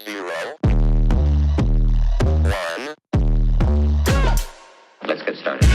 0, 1. Let's get started.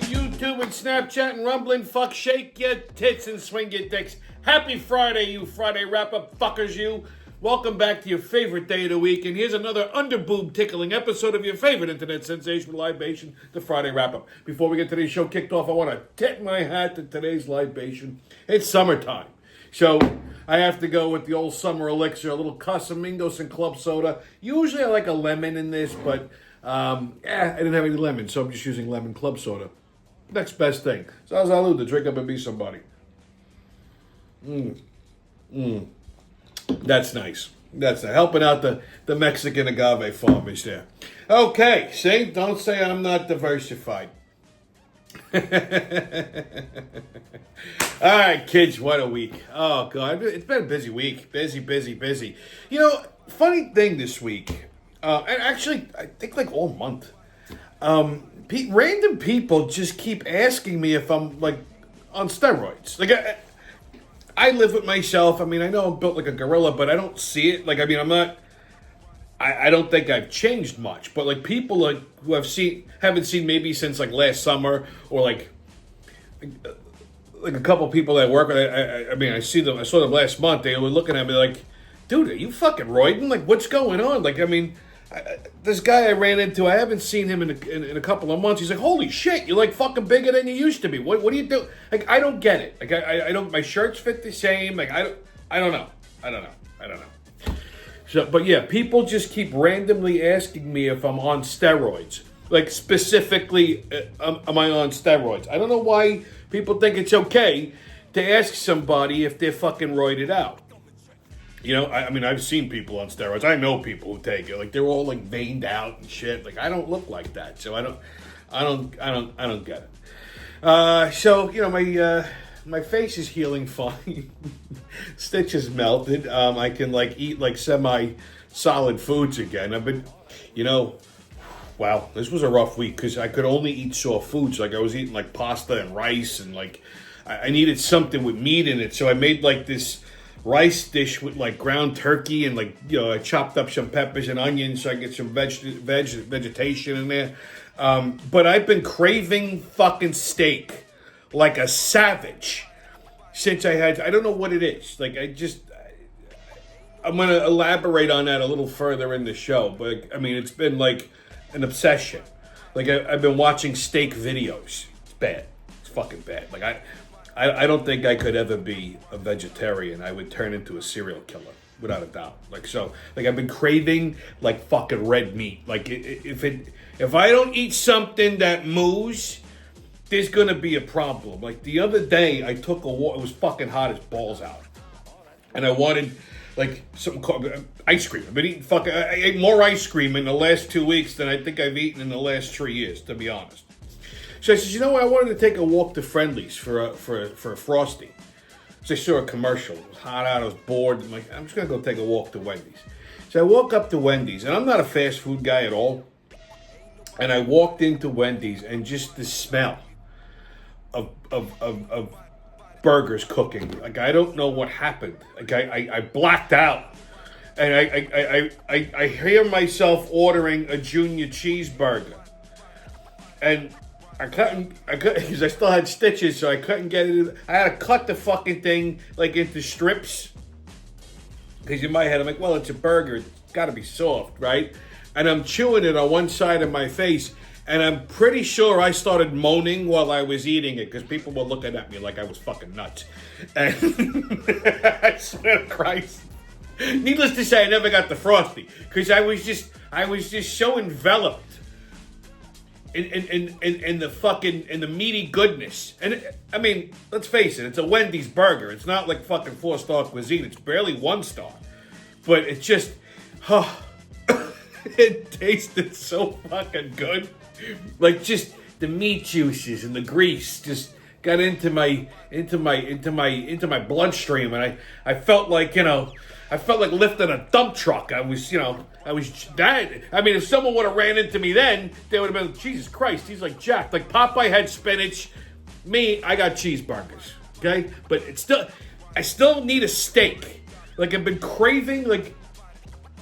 You YouTube and Snapchat and rumbling fuck, shake your tits and swing your dicks. Happy Friday, you Friday wrap-up fuckers, you. Welcome back to your favorite day of the week, and here's another underboob tickling episode of your favorite internet sensation libation, the Friday wrap-up. Before we get today's show kicked off, I want to tip my hat to today's libation. It's summertime, so I have to go with the old summer elixir, a little Casamigos and club soda. Usually I like a lemon in this, but I didn't have any lemon, so I'm just using lemon club soda. Next best thing. Salud, to drink up and be somebody. That's nice. That's helping out the Mexican agave farmers there. Okay, see? Don't say I'm not diversified. All right, kids, what a week. Oh, God. It's been a busy week. Busy. You know, funny thing this week, and actually, I think like all month, random people just keep asking me if I'm, like, on steroids. Like, I live with myself. I mean, I know I'm built like a gorilla, but I don't see it. Like, I mean, I'm not. I don't think I've changed much. But like people like who haven't seen maybe since like last summer, or like a couple people that work with. I mean, I saw them last month. They were looking at me like, "Dude, are you fucking roiding? Like, what's going on?" Like, I mean, this guy I ran into, I haven't seen him in a couple of months. He's like, "Holy shit, you're like fucking bigger than you used to be. What do you do?" Like, I don't get it. Like, I don't. My shirts fit the same. Like, I don't know. So, but yeah, people just keep randomly asking me if I'm on steroids. Like, specifically, am I on steroids? I don't know why people think it's okay to ask somebody if they're fucking roided out. You know, I mean, I've seen people on steroids. I know people who take it. Like, they're all like veined out and shit. Like, I don't look like that, so I don't get it. So you know, my face is healing fine. Stitches melted. I can like eat like semi-solid foods again. I've been, you know, wow, this was a rough week because I could only eat soft foods. Like, I was eating like pasta and rice, and like I needed something with meat in it. So I made like this rice dish with like ground turkey, and like, you know, I chopped up some peppers and onions so I get some vegetation in there. But I've been craving fucking steak like a savage since I don't know what it is. Like, I'm going to elaborate on that a little further in the show. But, I mean, it's been like an obsession. Like, I've been watching steak videos. It's bad. It's fucking bad. Like, I don't think I could ever be a vegetarian. I would turn into a serial killer, without a doubt. Like, so, like, I've been craving, like, fucking red meat. Like, if I don't eat something that moves, there's gonna be a problem. Like, the other day, I took a walk. It was fucking hot as balls out, and I wanted like some ice cream. I've been eating I ate more ice cream in the last 2 weeks than I think I've eaten in the last 3 years, to be honest. So I said, you know what? I wanted to take a walk to Friendly's for a Frosty. So I saw a commercial. It was hot out. I was bored. I'm like, I'm just gonna go take a walk to Wendy's. So I walk up to Wendy's, and I'm not a fast food guy at all. And I walked into Wendy's, and just the smell of burgers cooking. Like, I don't know what happened. Like, I blacked out, and I hear myself ordering a junior cheeseburger, and I couldn't because I still had stitches, so I couldn't get it. I had to cut the fucking thing like into strips, because in my head I'm like, well, it's a burger, it's got to be soft, right? And I'm chewing it on one side of my face. And I'm pretty sure I started moaning while I was eating it, because people were looking at me like I was fucking nuts. And I swear to Christ. Needless to say, I never got the Frosty, because I was just so enveloped in the meaty goodness. And I mean, let's face it, it's a Wendy's burger. It's not like fucking 4-star cuisine. It's barely 1 star. But it just, it tasted so fucking good. Like, just the meat juices and the grease just got into my bloodstream, and I felt like, you know, I felt like lifting a dump truck. I was that. I mean, if someone would have ran into me then, they would have been, Jesus Christ, he's like jacked. Like, Popeye had spinach. Me, I got cheeseburgers. Okay? But I still need a steak. Like, I've been craving, like,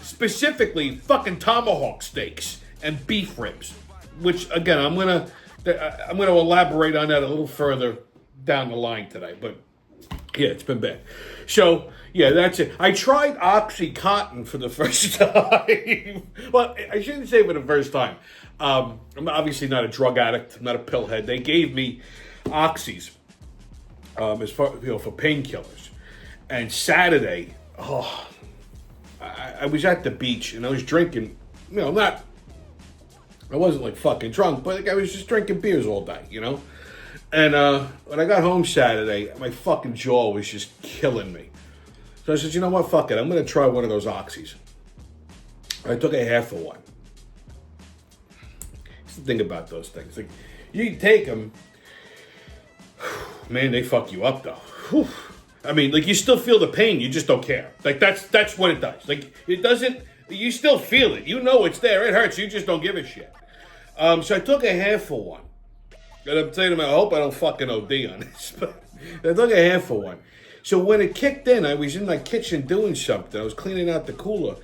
specifically fucking tomahawk steaks and beef ribs, which again I'm gonna elaborate on that a little further down the line today. But yeah, it's been bad. So yeah, that's it. I tried OxyContin for the first time. Well, I shouldn't say for the first time. I'm obviously not a drug addict. I'm not a pillhead. They gave me Oxys as far for painkillers, and Saturday, I was at the beach and I was drinking, I wasn't like fucking drunk, but like I was just drinking beers all day, And when I got home Saturday, my fucking jaw was just killing me. So I said, you know what, fuck it, I'm going to try one of those Oxys. I took a half of one. That's the thing about those things. Like, you take them, man, they fuck you up though. Whew. I mean, like, you still feel the pain, you just don't care. Like, that's what it does. Like, it doesn't, you still feel it. You know it's there, it hurts, you just don't give a shit. So I took a half of one. And I'm saying to myself, I hope I don't fucking OD on this, but I took a half of one. So when it kicked in, I was in my kitchen doing something. I was cleaning out the cooler,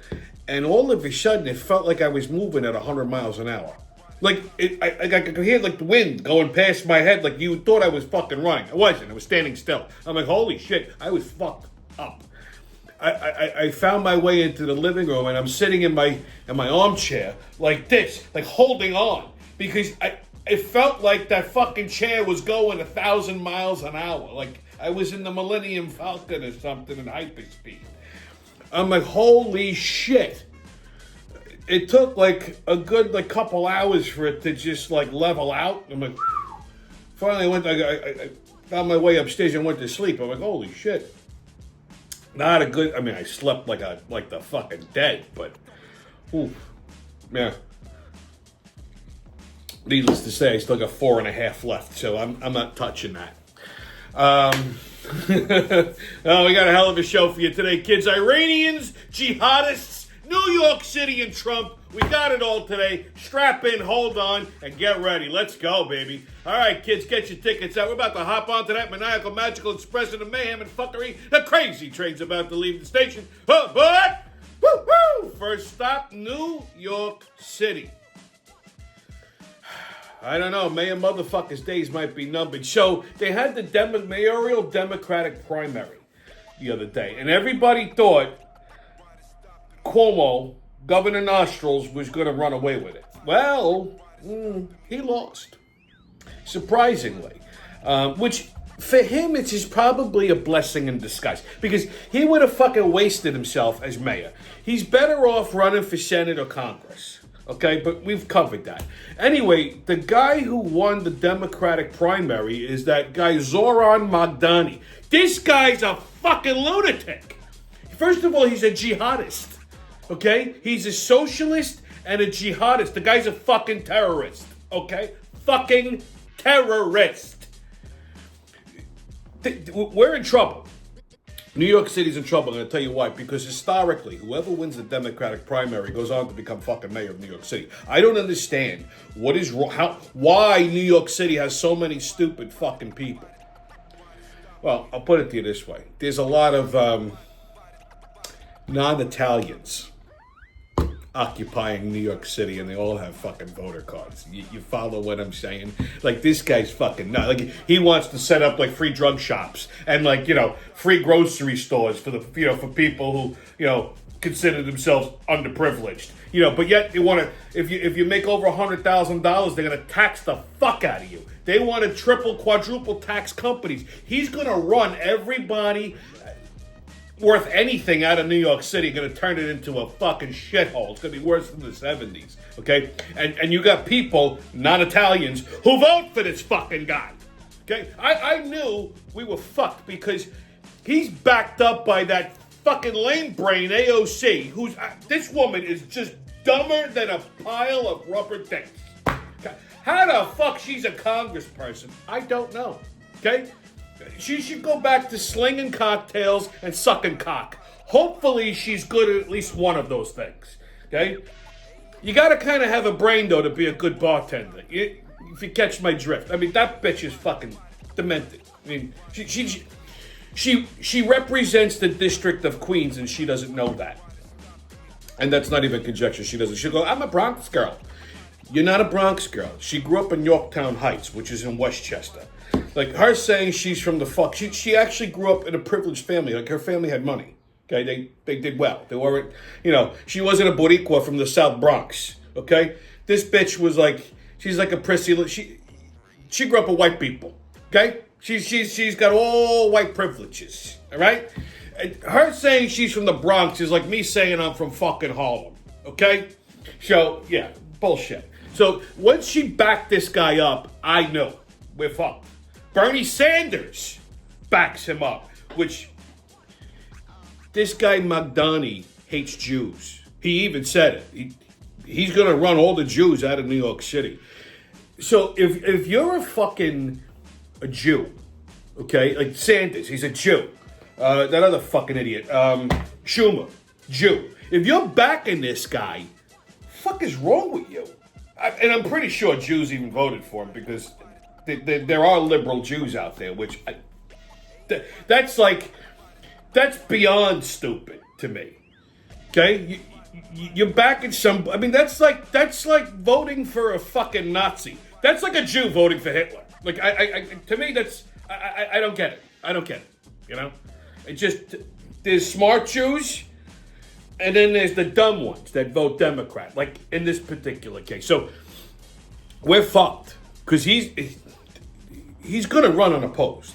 and all of a sudden, it felt like I was moving at 100 miles an hour. Like, I could hear, like, the wind going past my head, like you thought I was fucking running. I wasn't. I was standing still. I'm like, holy shit, I was fucked up. I found my way into the living room, and I'm sitting in my armchair like this, like holding on, because it felt like that fucking chair was going 1,000 miles an hour. Like I was in the Millennium Falcon or something in hyperspeed. I'm like, holy shit. It took like a good couple hours for it to just like level out. I'm like, finally I found my way upstairs and went to sleep. I'm like, holy shit. Not a good, I slept like the fucking dead, but, yeah. Needless to say, I still got 4.5 left, so I'm not touching that. We got a hell of a show for you today, kids. Iranians, jihadists, New York City, and Trump. We got it all today. Strap in, hold on, and get ready. Let's go, baby. All right, kids, get your tickets out. We're about to hop onto that maniacal, magical expression of mayhem and fuckery. The crazy train's about to leave the station. But, first stop, New York City. I don't know, Mayor motherfuckers' days might be numbered. So, they had the mayoral Democratic primary the other day, and everybody thought Cuomo, Governor Nostrils, was going to run away with it. Well, he lost. Surprisingly. Which, for him, it's just probably a blessing in disguise. Because he would have fucking wasted himself as mayor. He's better off running for Senate or Congress. Okay, but we've covered that. Anyway, the guy who won the Democratic primary is that guy Zoran Magdani. This guy's a fucking lunatic. First of all, he's a jihadist. Okay? He's a socialist and a jihadist. The guy's a fucking terrorist. Okay? Fucking terrorist. We're in trouble. New York City's in trouble. I'm going to tell you why. Because historically, whoever wins the Democratic primary goes on to become fucking mayor of New York City. I don't understand what is wrong, why New York City has so many stupid fucking people. Well, I'll put it to you this way. There's a lot of non-Italians occupying New York City, and they all have fucking voter cards. You follow what I'm saying? Like, this guy's fucking nuts. Like, he wants to set up like free drug shops and free grocery stores for for people who consider themselves underprivileged. But yet they want to. If you make over $100,000, they're gonna tax the fuck out of you. They want to triple, quadruple tax companies. He's gonna run everybody worth anything out of New York City, going to turn it into a fucking shithole. It's going to be worse than the 70s, okay? And you got people, not Italians, who vote for this fucking guy, okay? I knew we were fucked because he's backed up by that fucking lame brain AOC, who's, this woman is just dumber than a pile of rubber dicks. Okay? How the fuck she's a congressperson? I don't know, okay? She should go back to slinging cocktails and sucking cock. Hopefully she's good at least one of those things, okay? You gotta kind of have a brain, though, to be a good bartender. If you catch my drift. I mean, that bitch is fucking demented. I mean, She represents the District of Queens, and she doesn't know that. And that's not even conjecture. She doesn't. She'll go, I'm a Bronx girl. You're not a Bronx girl. She grew up in Yorktown Heights, which is in Westchester. Like, her saying she's from the fuck, she actually grew up in a privileged family. Like, her family had money. Okay, they did well. They weren't, she wasn't a Boricua from the South Bronx. Okay, this bitch was like, she's like a prissy. She grew up with white people. Okay, she's got all white privileges. All right, and her saying she's from the Bronx is like me saying I'm from fucking Harlem. Okay, so yeah, bullshit. So once she backed this guy up, I know we're fucked. Bernie Sanders backs him up, which this guy Magdani hates Jews. He even said it. He's going to run all the Jews out of New York City. So if you're a Jew, okay, like Sanders, he's a Jew. That other fucking idiot, Schumer, Jew. If you're backing this guy, fuck is wrong with you? And I'm pretty sure Jews even voted for him because there are liberal Jews out there, which that's beyond stupid to me. Okay, you're backing some. I mean, that's like voting for a fucking Nazi. That's like a Jew voting for Hitler. Like to me, I don't get it. I don't get it. It just there's smart Jews, and then there's the dumb ones that vote Democrat. Like in this particular case, so we're fucked because he's gonna run unopposed.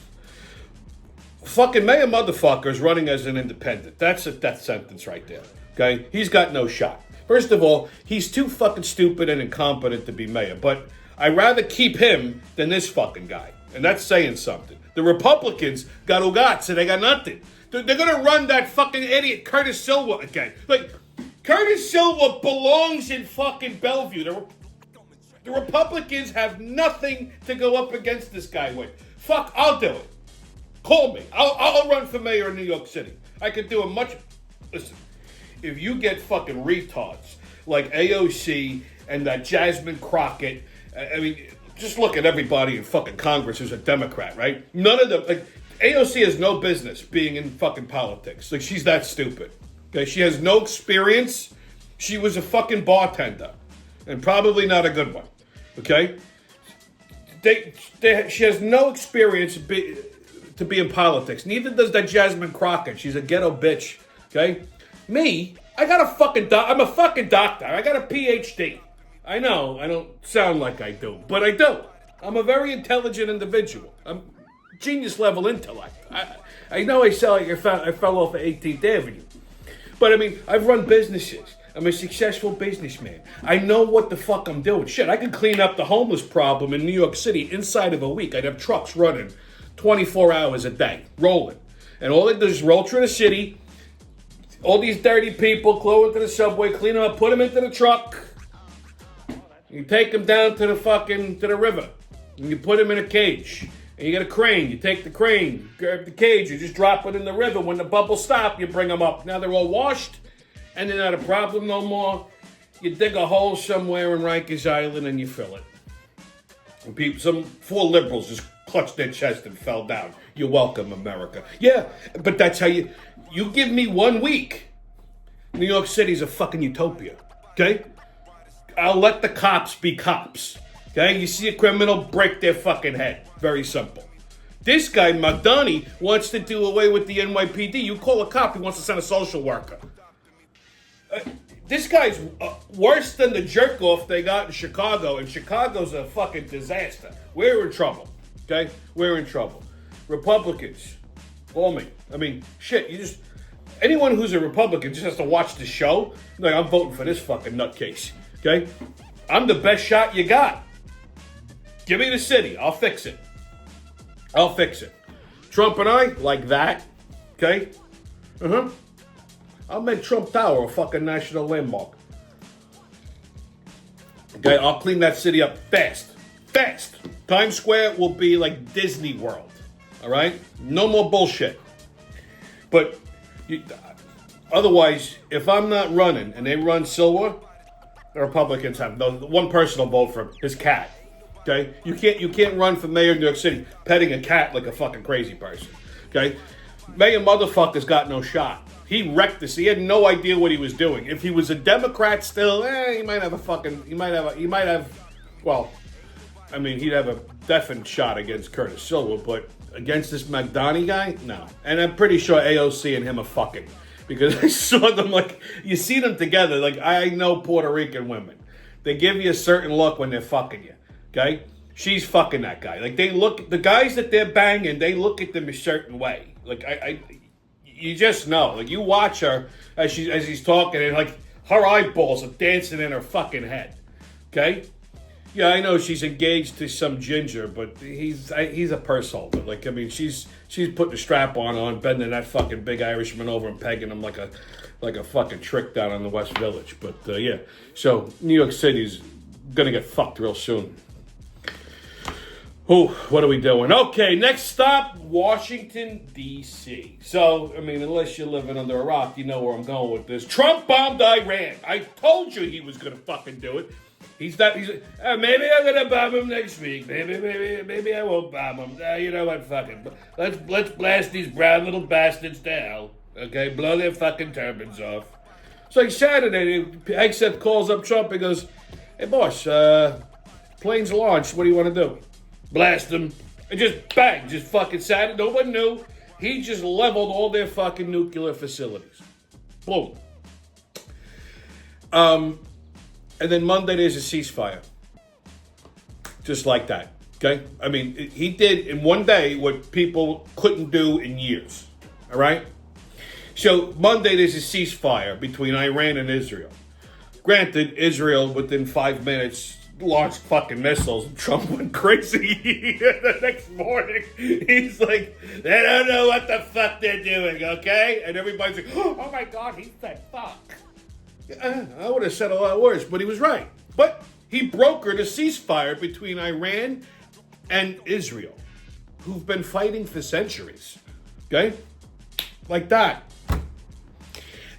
Fucking Mayor motherfucker's running as an independent. That's a death sentence right there. Okay? He's got no shot. First of all, he's too fucking stupid and incompetent to be mayor. But I'd rather keep him than this fucking guy. And that's saying something. The Republicans got ugats and they got nothing. They're gonna run that fucking idiot Curtis Silva again. Like, Curtis Silva belongs in fucking Bellevue. The Republicans have nothing to go up against this guy with. Fuck, I'll do it. Call me. I'll run for mayor in New York City. I could do a much... Listen, if you get fucking retards like AOC and that Jasmine Crockett, I mean, just look at everybody in fucking Congress who's a Democrat, right? None of them... Like, AOC has no business being in fucking politics. Like, she's that stupid. Okay? She has no experience. She was a fucking bartender. And probably not a good one. Okay? She has no experience to be in politics. Neither does that Jasmine Crockett. She's a ghetto bitch. Okay? Me, I'm a fucking doctor. I got a PhD. I know, I don't sound like I do, but I do. I'm a very intelligent individual. I'm genius level intellect. I know I sound like I fell off of 18th Avenue. But I mean, I've run businesses. I'm a successful businessman. I know what the fuck I'm doing. Shit, I could clean up the homeless problem in New York City inside of a week. I'd have trucks running 24 hours a day, rolling. And all they do is roll through the city, all these dirty people, go into the subway, clean them up, put them into the truck. You take them down to the river. And you put them in a cage. And you get a crane. You take the crane, grab the cage, you just drop it in the river. When the bubbles stop, you bring them up. Now they're all washed, and they're not a problem no more. You dig a hole somewhere in Rikers Island and you fill it. And some 4 liberals just clutched their chest and fell down. You're welcome, America. Yeah, but that's how you give me 1 week. New York City's a fucking utopia, okay? I'll let the cops be cops, okay? You see a criminal, break their fucking head. Very simple. This guy, Magdani, wants to do away with the NYPD. You call a cop, he wants to send a social worker. This guy's worse than the jerk-off they got in Chicago, and Chicago's a fucking disaster. We're in trouble, okay? We're in trouble. Republicans, call me. I mean, shit, anyone who's a Republican just has to watch the show. Like, I'm voting for this fucking nutcase, okay? I'm the best shot you got. Give me the city. I'll fix it. I'll fix it. Trump and I, like that, okay? I'll make Trump Tower a fucking national landmark. Okay, I'll clean that city up fast. Fast. Times Square will be like Disney World. All right? No more bullshit. But otherwise, if I'm not running and they run Silver, the Republicans have one person will vote for him, his cat. Okay? You can't run for mayor of New York City petting a cat like a fucking crazy person. Okay? Mayor motherfucker's got no shot. He wrecked this. He had no idea what he was doing. If he was a Democrat still, he might have well, I mean, he'd have a definite shot against Curtis Silva, but against this Magdani guy, no. And I'm pretty sure AOC and him are fucking. Because I saw them, like, you see them together. Like, I know Puerto Rican women. They give you a certain look when they're fucking you, okay? She's fucking that guy. Like, the guys that they're banging, they look at them a certain way. Like, you just know. Like, you watch her as he's talking, and, like, her eyeballs are dancing in her fucking head, okay? Yeah, I know she's engaged to some ginger, but he's a purse holder. Like, I mean, she's putting a strap on, bending that fucking big Irishman over and pegging him like a fucking trick down on the West Village. But yeah, so New York City's gonna get fucked real soon. Oh, what are we doing? Okay, next stop, Washington, D.C. So, I mean, unless you're living under a rock, you know where I'm going with this. Trump bombed Iran. I told you he was gonna fucking do it. Maybe I'm gonna bomb him next week. Maybe I won't bomb him. You know what? Fucking let's blast these brown little bastards to hell. Okay, blow their fucking turbans off. It's like Saturday. Except calls up Trump and goes, "Hey boss, planes launched. What do you want to do? Blast them?" And just bang, just fucking Saturday. No one knew. He just leveled all their fucking nuclear facilities. Boom. And then Monday, there's a ceasefire. Just like that, okay? I mean, he did in one day what people couldn't do in years, all right? So Monday, there's a ceasefire between Iran and Israel. Granted, Israel, within 5 minutes, launched fucking missiles. Trump went crazy. The next morning, he's like, they don't know what the fuck they're doing, okay? And everybody's like, oh my God, he said fuck. I would have said a lot worse, but he was right. But he brokered a ceasefire between Iran and Israel, who've been fighting for centuries. Okay? Like that.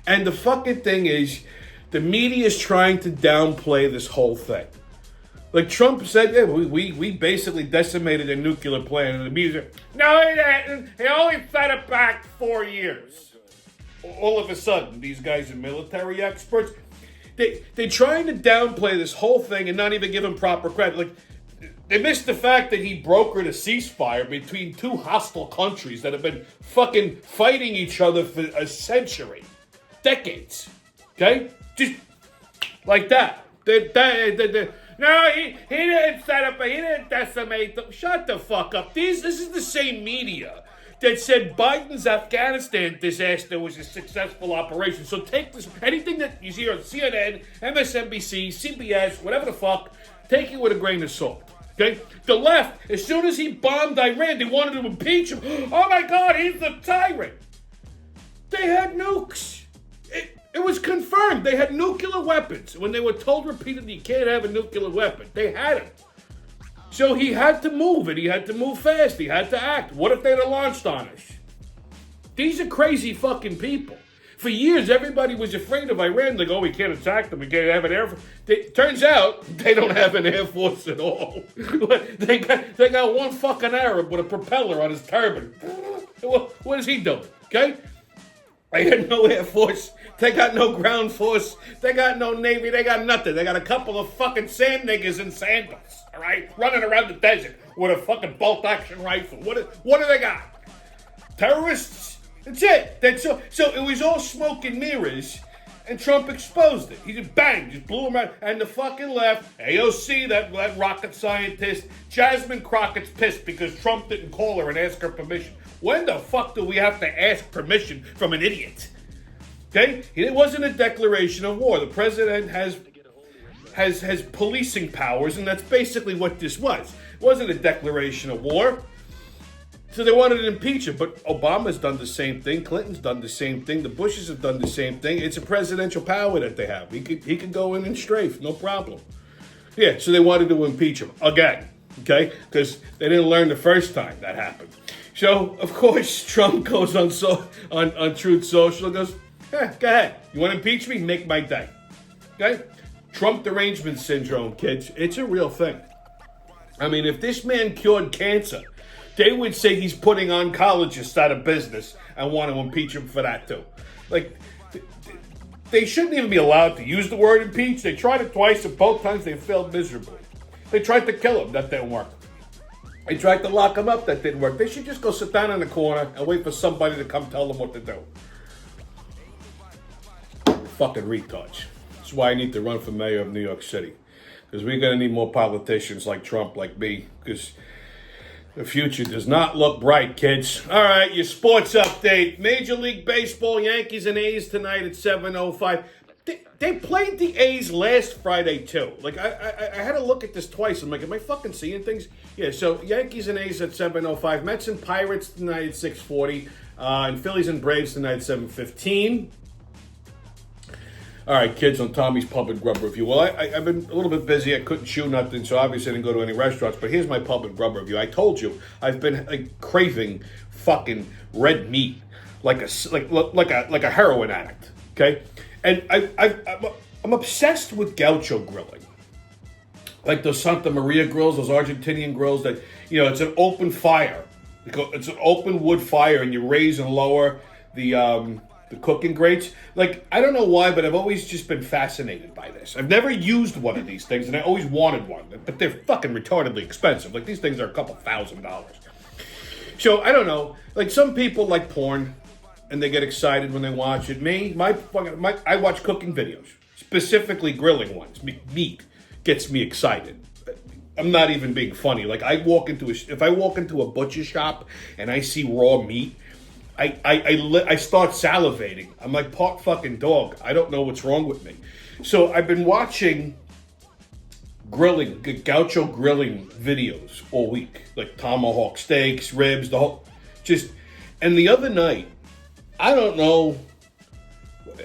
And the fucking thing is, the media is trying to downplay this whole thing. Like Trump said, yeah, we basically decimated a nuclear plant, and the media said, no, he didn't. He only set it back 4 years. All of a sudden, these guys are military experts. They're trying to downplay this whole thing and not even give him proper credit. Like, they missed the fact that he brokered a ceasefire between two hostile countries that have been fucking fighting each other for a century. Decades. Okay? Just like that. No, he didn't set up, he didn't decimate them. Shut the fuck up. This is the same media that said Biden's Afghanistan disaster was a successful operation. So take this, anything that you see on CNN, MSNBC, CBS, whatever the fuck, take it with a grain of salt. Okay? The left, as soon as he bombed Iran, they wanted to impeach him. Oh my God, he's the tyrant. They had nukes. It was confirmed. They had nuclear weapons. When they were told repeatedly, you can't have a nuclear weapon, they had it. So he had to move, and he had to move fast. He had to act. What if they'd have launched on us? These are crazy fucking people. For years, everybody was afraid of Iran. They go, we can't attack them. We can't have an air force. Turns out, they don't have an air force at all. They got one fucking Arab with a propeller on his turban. What is he doing? Okay? They had no air force. They got no ground force. They got no navy. They got nothing. They got a couple of fucking sand niggas in sandals, all right? Running around the desert with a fucking bolt-action rifle. What do they got? Terrorists? That's it. So it was all smoke and mirrors, and Trump exposed it. He just bang, just blew him out. And the fucking left, AOC, that rocket scientist, Jasmine Crockett's pissed because Trump didn't call her and ask her permission. When the fuck do we have to ask permission from an idiot? Okay? It wasn't a declaration of war. The president has policing powers, and that's basically what this was. It wasn't a declaration of war. So they wanted to impeach him, but Obama's done the same thing. Clinton's done the same thing. The Bushes have done the same thing. It's a presidential power that they have. He could go in and strafe, no problem. Yeah, so they wanted to impeach him again, okay? Because they didn't learn the first time that happened. So, of course, Trump goes on Truth Social and goes, go ahead. You want to impeach me? Make my day. Okay? Trump derangement syndrome, kids. It's a real thing. I mean, if this man cured cancer they would say he's putting oncologists out of business and want to impeach him for that too. Like, they shouldn't even be allowed to use the word impeach. They tried it twice, and both times they failed miserably. They tried to kill him. That didn't work. They tried to lock him up. That didn't work. They should just go sit down in the corner and wait for somebody to come tell them what to do. Fucking retards. That's why I need to run for mayor of New York City. Because we're going to need more politicians like Trump, like me. Because the future does not look bright, kids. All right, your sports update. Major League Baseball, Yankees and A's tonight at 7:05. They played the A's last Friday, too. Like, I had to look at this twice. I'm like, am I fucking seeing things? Yeah, so Yankees and A's at 7:05. Mets and Pirates tonight at 6:40. And Phillies and Braves tonight at 7:15. All right, kids, on Tommy's Pub and Grub Review. Well, I've been a little bit busy. I couldn't chew nothing, so obviously I didn't go to any restaurants. But here's my Pub and Grub Review. I told you, I've been craving fucking red meat like a heroin addict, okay? And I'm obsessed with gaucho grilling. Like those Santa Maria grills, those Argentinian grills that, it's an open fire. It's an open wood fire, and you raise and lower the cooking grates. Like, I don't know why, but I've always just been fascinated by this. I've never used one of these things, and I always wanted one, but they're fucking retardedly expensive. Like, these things are a couple $1,000s. So, I don't know. Like, some people like porn, and they get excited when they watch it. Me, I watch cooking videos, specifically grilling ones. Meat gets me excited. I'm not even being funny. Like, if I walk into a butcher shop and I see raw meat, I start salivating. I'm like part fucking dog. I don't know what's wrong with me. So I've been watching gaucho grilling videos all week, like tomahawk steaks, ribs, and the other night, I don't know,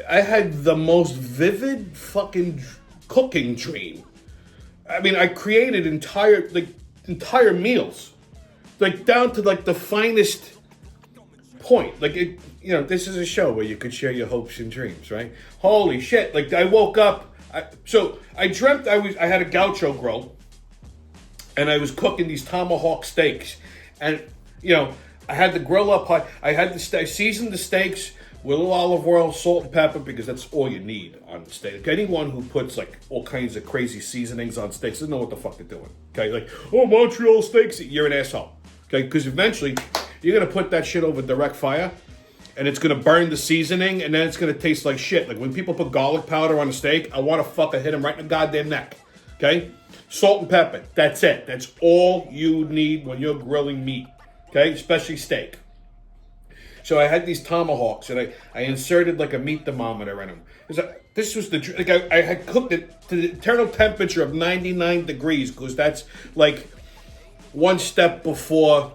I had the most vivid fucking cooking dream. I mean, I created entire meals, like down to like the finest point. Like, this is a show where you could share your hopes and dreams, right? Holy shit. Like, I woke up, I dreamt I had a gaucho grill, and I was cooking these tomahawk steaks, and, I had the grill up high, I seasoned the steaks with a little olive oil, salt, and pepper, because that's all you need on the steak. Anyone who puts, like, all kinds of crazy seasonings on steaks doesn't know what the fuck they're doing, okay? Like, Montreal steaks, you're an asshole, okay? Because eventually, you're going to put that shit over direct fire, and it's going to burn the seasoning, and then it's going to taste like shit. Like, when people put garlic powder on a steak, I want to fucking hit them right in the goddamn neck, okay? Salt and pepper, that's it. That's all you need when you're grilling meat, okay? Especially steak. So I had these tomahawks, and I inserted like a meat thermometer in them. This was I had cooked it to the internal temperature of 99 degrees, because that's like one step before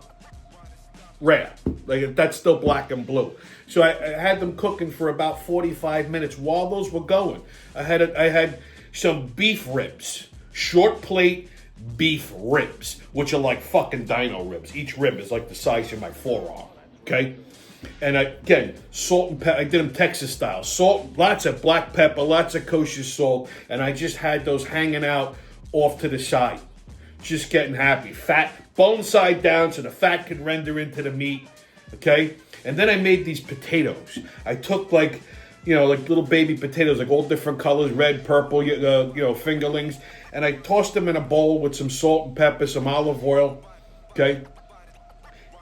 rare. Like, that's still black and blue. So I had them cooking for about 45 minutes. While those were going, I had some beef ribs, short plate beef ribs, which are like fucking dino ribs. Each rib is like the size of my forearm, okay? And again, salt and pepper. I did them Texas style. Salt, lots of black pepper, lots of kosher salt, and I just had those hanging out off to the side. Just getting happy. Fat, bone side down so the fat can render into the meat, okay? And then I made these potatoes. I took like little baby potatoes, like all different colors, red, purple, fingerlings, and I tossed them in a bowl with some salt and pepper, some olive oil, okay?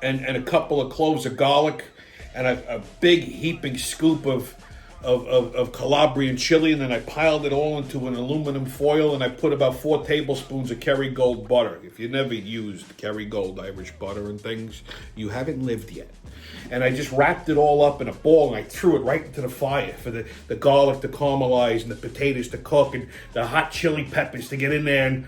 And a couple of cloves of garlic, and a big heaping scoop of Calabrian chili, and then I piled it all into an aluminum foil, and I put about 4 tablespoons of Kerrygold butter. If you never used Kerrygold Irish butter and things, you haven't lived yet. And I just wrapped it all up in a ball, and I threw it right into the fire for the garlic to caramelize and the potatoes to cook and the hot chili peppers to get in there.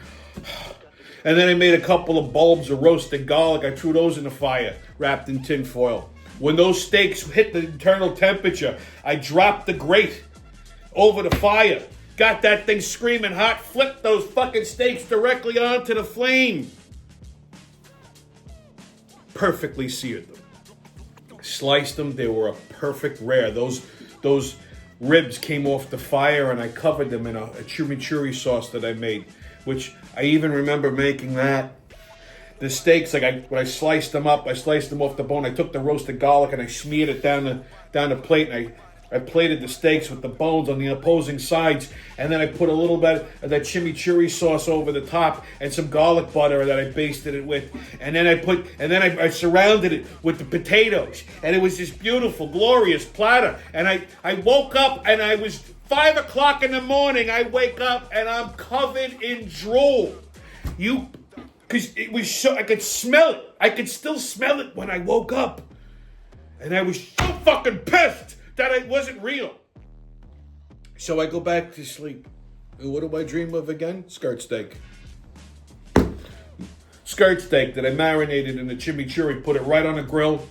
And then I made a couple of bulbs of roasted garlic. I threw those in the fire, wrapped in tin foil. When those steaks hit the internal temperature, I dropped the grate over the fire. Got that thing screaming hot, flipped those fucking steaks directly onto the flame. Perfectly seared them. Sliced them, they were a perfect rare. Those ribs came off the fire, and I covered them in a chimichurri sauce that I made, which I even remember making that the steaks, like when I sliced them up, I sliced them off the bone. I took the roasted garlic and I smeared it down the plate, and I plated the steaks with the bones on the opposing sides, and then I put a little bit of that chimichurri sauce over the top and some garlic butter that I basted it with, and then I surrounded it with the potatoes, and it was this beautiful, glorious platter. And I woke up, and I was 5 o'clock in the morning. I wake up and I'm covered in drool. Because it was so, I could smell it. I could still smell it when I woke up, and I was so fucking pissed that it wasn't real. So I go back to sleep. And what do I dream of again? Skirt steak. Skirt steak that I marinated in the chimichurri, put it right on the grill.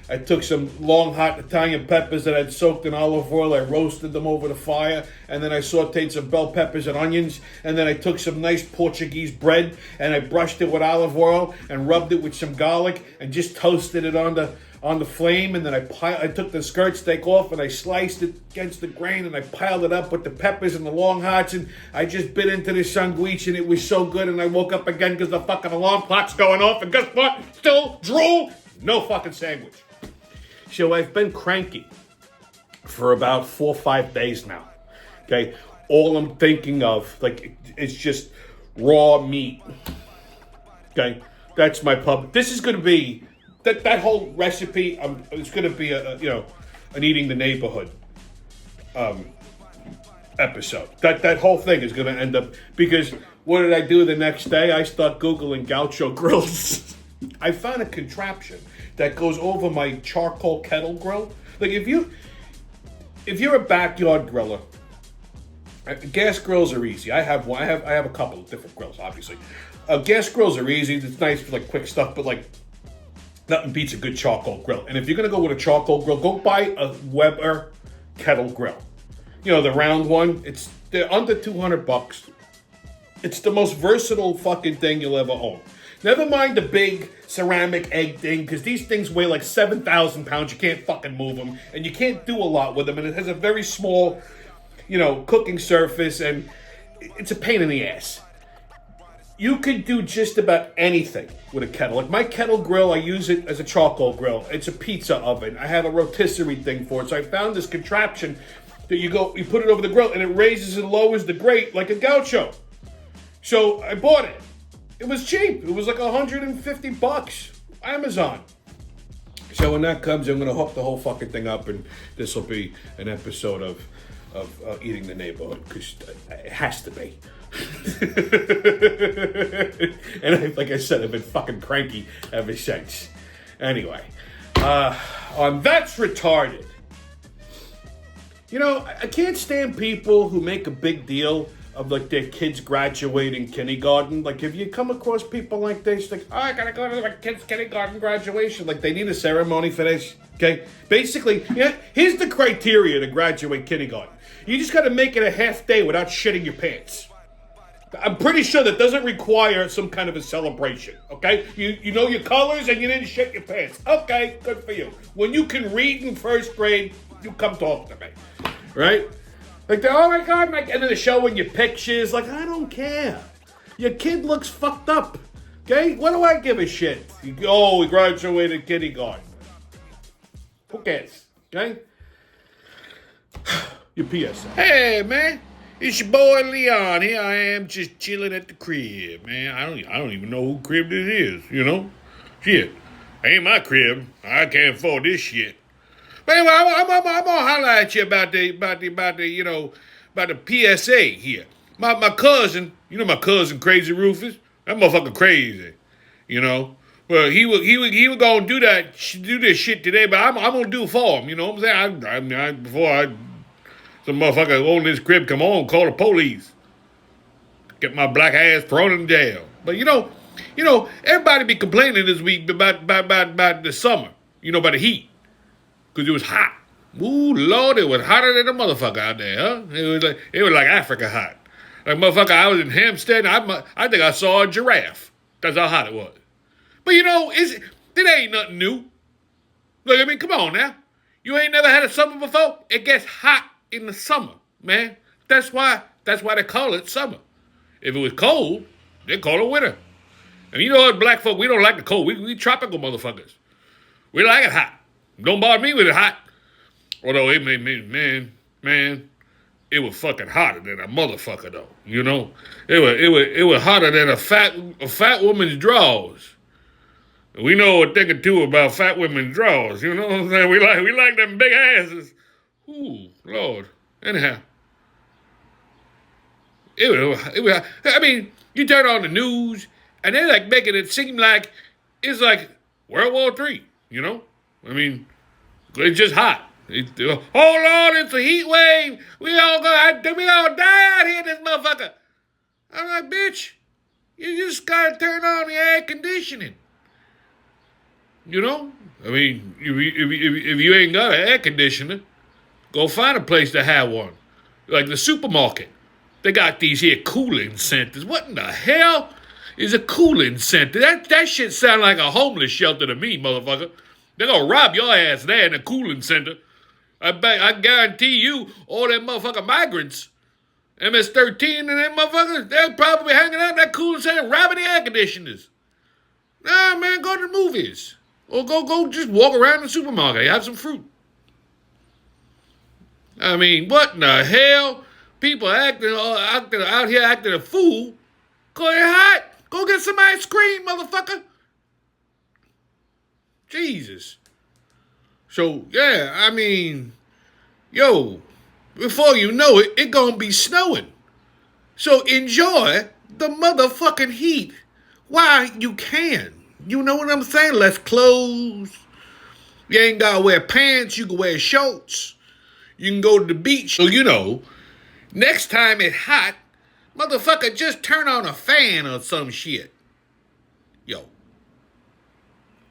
I took some long, hot Italian peppers that I'd soaked in olive oil. I roasted them over the fire, and then I sauteed some bell peppers and onions, and then I took some nice Portuguese bread, and I brushed it with olive oil and rubbed it with some garlic and just toasted it on the flame. And then I took the skirt steak off and I sliced it against the grain, and I piled it up with the peppers and the long hots, and I just bit into the sandwich, and it was so good. And I woke up again because the fucking alarm clock's going off, and guess what? Still drool. No fucking sandwich. So I've been cranky for about 4 or 5 days now. Okay, all I'm thinking of, like, it's just raw meat. Okay, that's my pub. This is going to be that whole recipe. It's going to be an eating the neighborhood episode. That whole thing is going to end up, because what did I do the next day? I start Googling gaucho grills. I found a contraption that goes over my charcoal kettle grill. Like, if you're a backyard griller, gas grills are easy. I have one. I have a couple of different grills, obviously. Gas grills are easy. It's nice for like quick stuff, but like nothing beats a good charcoal grill. And if you're gonna go with a charcoal grill, go buy a Weber kettle grill. You know, the round one. They're under $200. It's the most versatile fucking thing you'll ever own. Never mind the big ceramic egg thing, because these things weigh like 7,000 pounds. You can't fucking move them, and you can't do a lot with them. And it has a very small, cooking surface, and it's a pain in the ass. You could do just about anything with a kettle. Like my kettle grill, I use it as a charcoal grill. It's a pizza oven. I have a rotisserie thing for it. So I found this contraption that you put it over the grill, and it raises and lowers the grate like a gaucho. So I bought it. It was cheap. It was like $150. Amazon. So when that comes, I'm going to hook the whole fucking thing up, and this will be an episode of Eating the Neighborhood, because it has to be. And like I said, I've been fucking cranky ever since. Anyway, on That's Retarded. I can't stand people who make a big deal of like their kids graduating kindergarten. Like, if you come across people like this, like, I gotta go to my kid's kindergarten graduation. Like, they need a ceremony for this. Okay? Basically, here's the criteria to graduate kindergarten. You just gotta make it a half day without shitting your pants. I'm pretty sure that doesn't require some kind of a celebration. Okay? You know your colors and you didn't shit your pants. Okay, good for you. When you can read in first grade, you come talk to me. Right? Like, oh my God, and then they're showing you pictures. Like, I don't care. Your kid looks fucked up. Okay? What do I give a shit? We graduated kindergarten. Who cares? Okay? Your PSA. Hey, man. It's your boy Leon. Here I am, just chilling at the crib, man. I don't even know who crib this is, Shit. Ain't my crib. I can't afford this shit. But anyway, I'm gonna holler at you about the PSA here. My cousin, my cousin Crazy Rufus, that motherfucker crazy, Well, he was gonna do this shit today, but I'm gonna do it for him. You know what I'm saying? Before some motherfucker on this crib come on, call the police, get my black ass thrown in jail. But everybody be complaining this week about the summer, about the heat. Because it was hot. Ooh, Lord, it was hotter than a motherfucker out there, huh? It was like Africa hot. Like, motherfucker, I was in Hampstead, and I think I saw a giraffe. That's how hot it was. But, it ain't nothing new. Look, I mean, come on now. You ain't never had a summer before? It gets hot in the summer, man. That's why they call it summer. If it was cold, they call it winter. And you know what, black folk, we don't like the cold. We tropical motherfuckers. We like it hot. Don't bother me with it hot. Although it made me, man, it was fucking hotter than a motherfucker though. You know, it was hotter than a fat woman's drawers. We know a thing or two about fat women's drawers. You know what I'm saying? We like them big asses. Ooh, Lord. Anyhow, it was. I mean, you turn on the news and they're like making it seem like it's like World War III. You know, I mean, it's just hot. Oh Lord, it's a heat wave. We all die out here in this motherfucker. I'm like, bitch, you just gotta turn on the air conditioning. You know, I mean, if you ain't got an air conditioner, go find a place to have one, like the supermarket. They got these here cooling centers. What in the hell is a cooling center? That shit sound like a homeless shelter to me, motherfucker. They're gonna rob your ass there in a cooling center. I guarantee you, all them motherfucking migrants, MS-13 and them motherfuckers, they're probably hanging out in that cooling center robbing the air conditioners. Nah, man, go to the movies. Or go just walk around the supermarket, have some fruit. I mean, what in the hell? People out here acting a fool. Go ahead, hot. Go get some ice cream, motherfucker. Jesus. So, yeah, I mean, yo, before you know it, it gonna be snowing. So enjoy the motherfucking heat while you can. You know what I'm saying? Less clothes. You ain't gotta wear pants. You can wear shorts. You can go to the beach. So, you know, next time it's hot, motherfucker, just turn on a fan or some shit. Yo,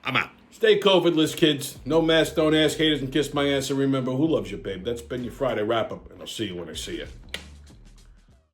I'm out. Stay COVIDless, kids. No mask, don't ask, haters, and kiss my ass. And remember, who loves you, babe? That's been your Friday wrap-up, and I'll see you when I see you.